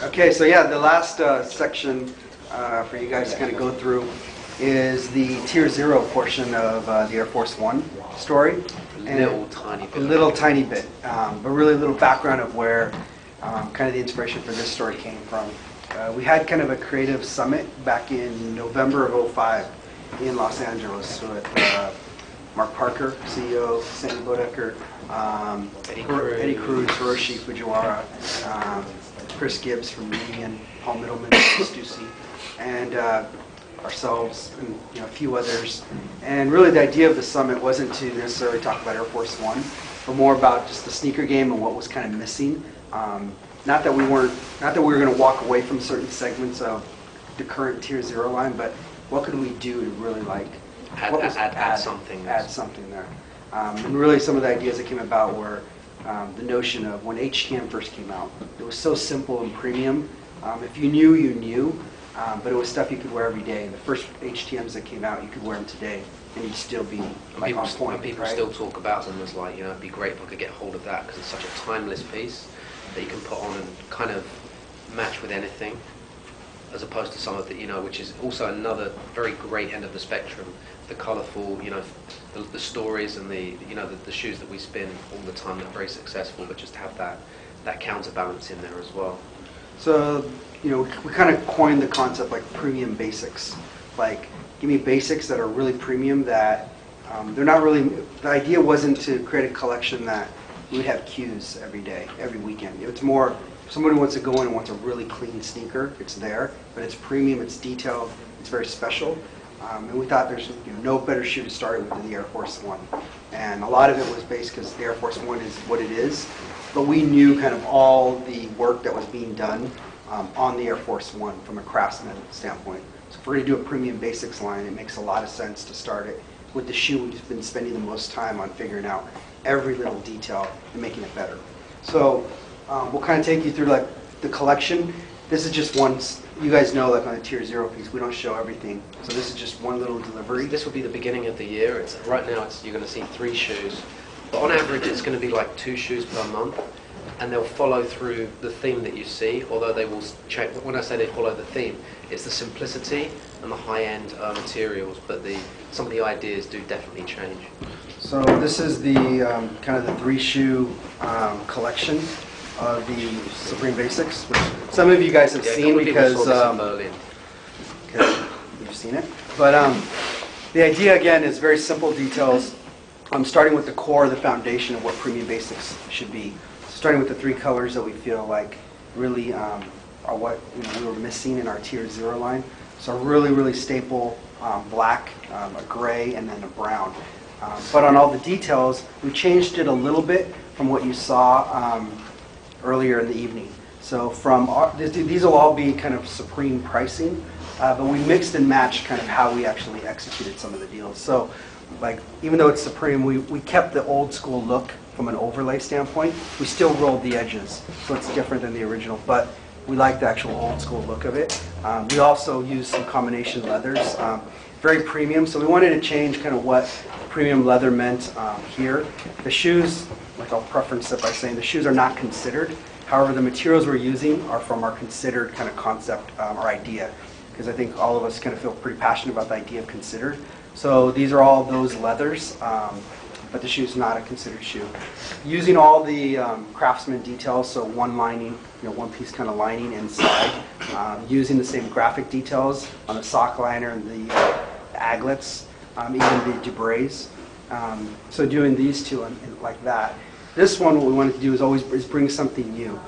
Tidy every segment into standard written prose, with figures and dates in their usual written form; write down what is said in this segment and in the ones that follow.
Okay, so yeah, the last section for you guys to kind of go through is the Tier 0 portion of the Air Force One story. A little tiny bit, but really a little background of where kind of the inspiration for this story came from. We had kind of a creative summit back in November of '05 in Los Angeles with Mark Parker, CEO, Sandy Bodecker, Eddie Cruz, Hiroshi Fujiwara, Chris Gibbs from Median, Paul Middleman, Stussy, and ourselves and a few others. And really the idea of the summit wasn't to necessarily talk about Air Force One, but more about just the sneaker game and what was kind of missing. Not that we were going to walk away from certain segments of the current Tier 0 line, but what could we do to really add something there. And really some of the ideas that came about were the notion of when HTM first came out. It was so simple and premium. If you knew, you knew, but it was stuff you could wear every day. And the first HTMs that came out, you could wear them today, and you'd still be like on point. People right? still talk about them as like, it'd be great if I could get hold of that because it's such a timeless piece that you can put on and kind of match with anything, as opposed to some of the, which is also another very great end of the spectrum, the colourful, the stories and the shoes that we spin all the time that are very successful, but just have that counterbalance in there as well. So, we kind of coined the concept like premium basics. Like, give me basics that are really premium that they're not really, the idea wasn't to create a collection that we would have cues every day, every weekend. It's more, somebody wants to go in and wants a really clean sneaker, it's there, but it's premium, it's detailed, it's very special. And we thought there's no better shoe to start with than the Air Force One. And a lot of it was based because the Air Force One is what it is, but we knew kind of all the work that was being done on the Air Force One from a craftsman standpoint. So if we're going to do a premium basics line, it makes a lot of sense to start it with the shoe we've been spending the most time on figuring out every little detail and making it better. So we'll kind of take you through like the collection. This is just one, you guys know, like on a Tier 0 piece, we don't show everything. So this is just one little delivery. This will be the beginning of the year. Right now you're going to see 3 shoes. But on average, it's going to be like 2 shoes per month. And they'll follow through the theme that you see, although they will change. When I say they follow the theme, it's the simplicity and the high-end materials, but some of the ideas do definitely change. So this is the kind of the 3-shoe collection of the Supreme Basics, which some of you guys have seen because you've seen it. But the idea again is very simple details. I'm starting with the core, the foundation of what premium basics should be. Starting with the 3 colors that we feel like really are what we were missing in our Tier 0 line. So really staple black, a gray, and then a brown. But on all the details, we changed it a little bit from what you saw earlier in the evening. So these will all be kind of Supreme pricing, but we mixed and matched kind of how we actually executed some of the deals. So like, even though it's Supreme, we kept the old school look from an overlay standpoint. We still rolled the edges, so it's different than the original, but we like the actual old school look of it. We also used some combination leathers, very premium, so we wanted to change kind of what premium leather meant here. The shoes, like I'll preference it by saying the shoes are not considered. However, the materials we're using are from our considered kind of concept or idea, because I think all of us kind of feel pretty passionate about the idea of considered. So these are all those leathers, but the shoe's not a considered shoe. Using all the craftsman details, so one lining, one piece kind of lining inside. Using the same graphic details on the sock liner and the aglets, even the debris. So doing these two and like that. This one, what we wanted to do is bring something new.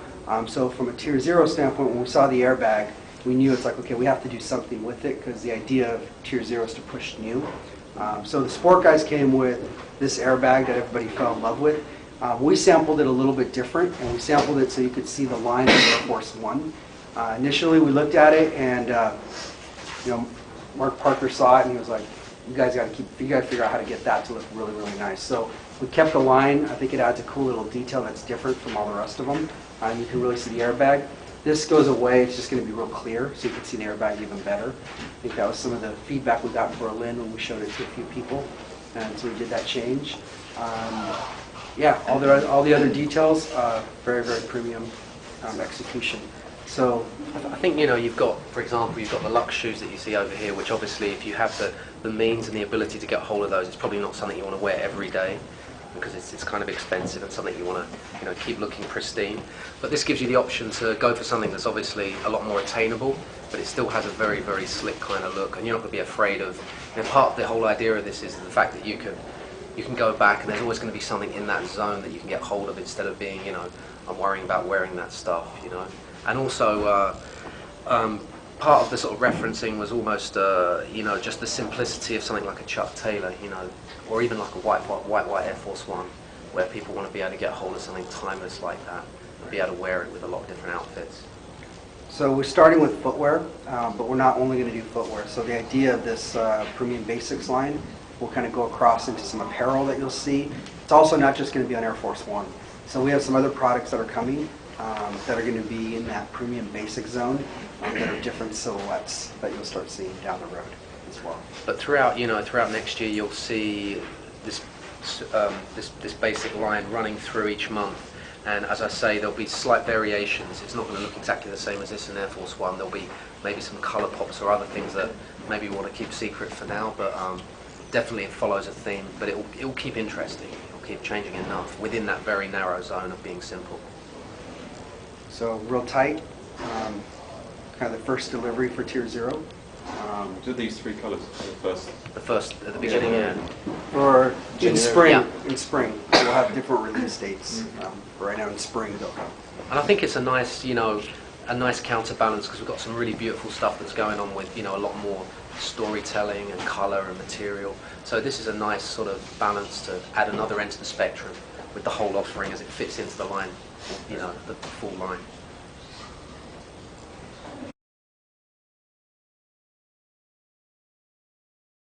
So from a Tier 0 standpoint, when we saw the airbag, we knew it's like, okay, we have to do something with it because the idea of Tier 0 is to push new. So the Sport guys came with this airbag that everybody fell in love with. We sampled it a little bit different, and we sampled it so you could see the line of Air Force One. Initially, we looked at it, and Mark Parker saw it, and he was like, "You guys got to figure out how to get that to look really nice." So we kept the line. I think it adds a cool little detail that's different from all the rest of them. You can really see the airbag. This goes away, it's just going to be real clear, so you can see the airbag even better. I think that was some of the feedback we got in Berlin when we showed it to a few people, and so we did that change. Yeah, all the other details, very premium execution. So I think, you know, you've got, for example, you've got the Lux shoes that you see over here, which obviously if you have the means and the ability to get hold of those, it's probably not something you want to wear every day because it's kind of expensive and something you want to, you know, keep looking pristine. But this gives you the option to go for something that's obviously a lot more attainable, but it still has a very, very slick kind of look, and you're not going to be afraid of, you know, part of the whole idea of this is the fact that you can go back and there's always going to be something in that zone that you can get hold of instead of being, you know, I'm worrying about wearing that stuff, you know. And also, part of the sort of referencing was almost, you know, just the simplicity of something like a Chuck Taylor, you know, or even like a white Air Force One, where people want to be able to get hold of something timeless like that and be able to wear it with a lot of different outfits. So we're starting with footwear, but we're not only going to do footwear. So the idea of this Premium Basics line will kind of go across into some apparel that you'll see. It's also not just going to be on Air Force One. So we have some other products that are coming that are going to be in that Premium Basics zone that are different silhouettes that you'll start seeing down the road as well. But throughout, you know, throughout next year, you'll see this this basic line running through each month. And as I say, there'll be slight variations. It's not going to look exactly the same as this in Air Force One. There'll be maybe some color pops or other things that maybe we want to keep secret for now, but definitely it follows a theme. But it'll keep interesting. It'll keep changing enough within that very narrow zone of being simple. So real tight, kind of the first delivery for Tier 0. Do these three colours The first at the beginning, yeah. For in January. spring, Yeah. in spring, we'll have different release dates. Right now in spring they'll come. And I think it's a nice, you know, a nice counterbalance because we've got some really beautiful stuff that's going on with, you know, a lot more storytelling and colour and material. So this is a nice sort of balance to add another end to the spectrum with the whole offering as it fits into the line, you know, the full line.